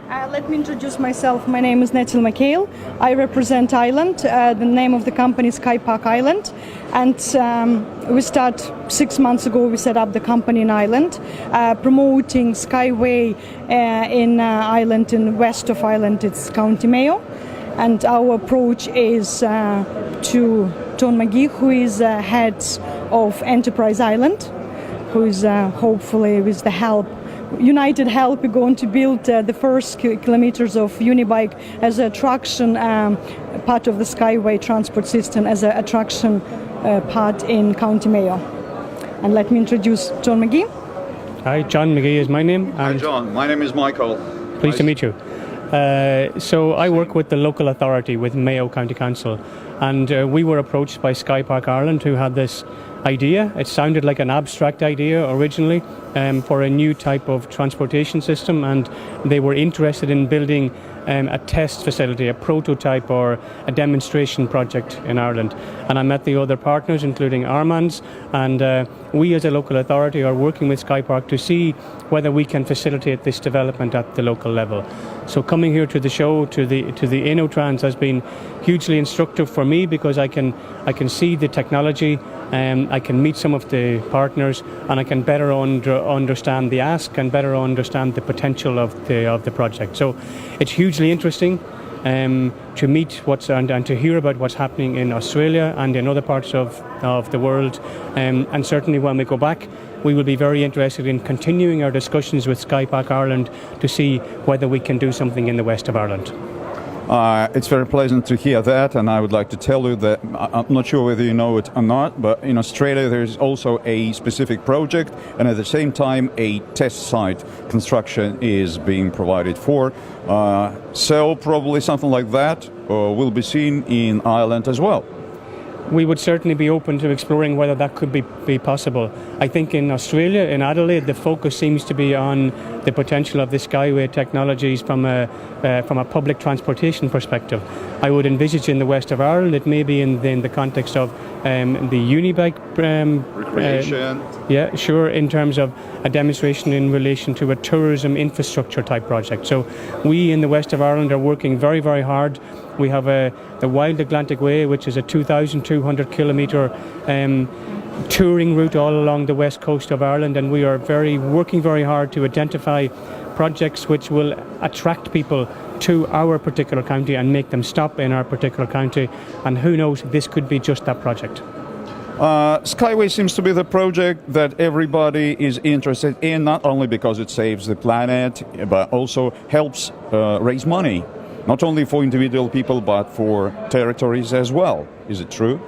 Let me introduce myself. My name is Netil Mikhail. I represent Ireland. The name of the company is Skypark Ireland. And we start 6 months ago, we set up the company in Ireland, promoting SkyWay in Ireland, in west of Ireland, it's County Mayo. And our approach is to John McGee, who is head of Enterprise Ireland, who is hopefully with the United help, we're going to build the first kilometers of unibike as an attraction part of the SkyWay transport system, as an attraction part in County Mayo. And let me introduce John McGee. Hi, John McGee is my name. Hi John, my name is Michael. Pleased to meet you. So I work with the local authority, with Mayo County Council, and we were approached by Skypark Ireland, who had this idea. It sounded like an abstract idea originally for a new type of transportation system, and they were interested in building a test facility, a prototype or a demonstration project in Ireland. And I met the other partners, including Armand's, and we as a local authority are working with Skypark to see whether we can facilitate this development at the local level. So coming here to the show, to the Innotrans, has been hugely instructive for me, because I can see the technology, I can meet some of the partners, and I can better understand the ask and better understand the potential of the project. So it's hugely interesting to meet and to hear about what's happening in Australia and in other parts of the world, and certainly when we go back, we will be very interested in continuing our discussions with Skypark Ireland to see whether we can do something in the west of Ireland. It's very pleasant to hear that, and I would like to tell you that I'm not sure whether you know it or not, but in Australia there is also a specific project, and at the same time a test site construction is being provided for. So probably something like that will be seen in Ireland as well. We would certainly be open to exploring whether that could be possible. I think in Australia, in Adelaide, the focus seems to be on the potential of the SkyWay technologies from a public transportation perspective. I would envisage in the west of Ireland, it may be in the context of the unibike recreation. Yeah, sure, in terms of a demonstration in relation to a tourism infrastructure type project. So we in the west of Ireland are working very, very hard. We have the Wild Atlantic Way, which is a 2,200 kilometre touring route all along the west coast of Ireland, and we are working very hard to identify projects which will attract people to our particular county and make them stop in our particular county, and who knows, this could be just that project. SkyWay seems to be the project that everybody is interested in, not only because it saves the planet, but also helps raise money, not only for individual people, but for territories as well. Is it true?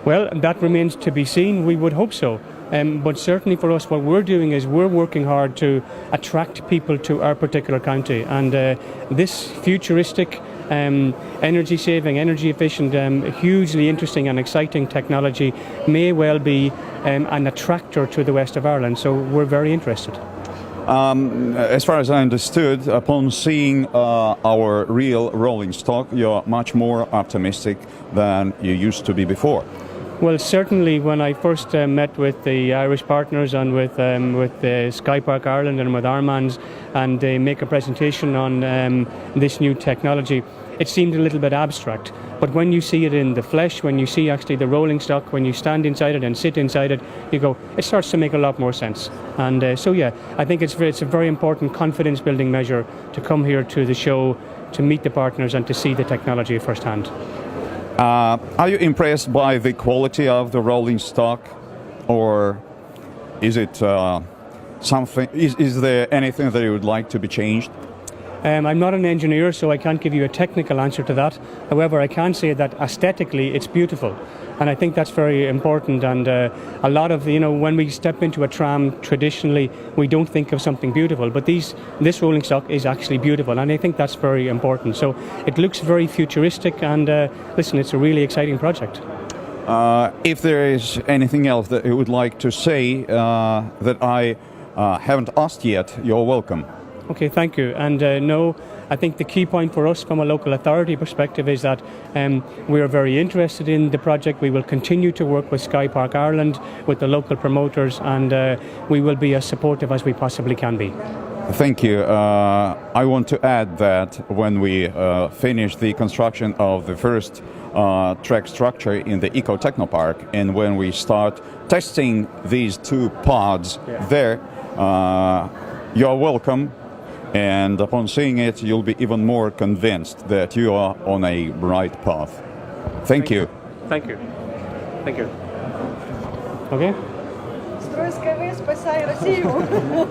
Well, that remains to be seen. We would hope so. But certainly for us, what we're doing is we're working hard to attract people to our particular county. And this futuristic, energy saving, energy efficient, hugely interesting and exciting technology may well be an attractor to the west of Ireland. So we're very interested. As far as I understood, upon seeing our real rolling stock, you're much more optimistic than you used to be before. Well, certainly when I first met with the Irish partners and with Skypark Ireland and with Armand's, and they make a presentation on this new technology, it seemed a little bit abstract. But when you see it in the flesh, when you see actually the rolling stock, when you stand inside it and sit inside it, you go, it starts to make a lot more sense. And so yeah, I think it's a very important confidence building measure to come here to the show, to meet the partners and to see the technology firsthand. Are you impressed by the quality of the rolling stock, or is it something? Is there anything that you would like to be changed? I'm not an engineer, so I can't give you a technical answer to that. However, I can say that aesthetically it's beautiful, and I think that's very important. And a lot of, when we step into a tram, traditionally we don't think of something beautiful, but this rolling stock is actually beautiful, and I think that's very important. So it looks very futuristic, and listen, it's a really exciting project. If there is anything else that you would like to say that I haven't asked yet, you're welcome. Okay, thank you. And no, I think the key point for us from a local authority perspective is that we are very interested in the project. We will continue to work with Skypark Ireland, with the local promoters, and we will be as supportive as we possibly can be. Thank you. I want to add that when we finish the construction of the first track structure in the Eco Technopark, and when we start testing these two pods there, you're welcome. And upon seeing it, you'll be even more convinced that you are on a right path. Thank you. Thank you. Thank you. Okay. Строй SkyWay, спасай Россию!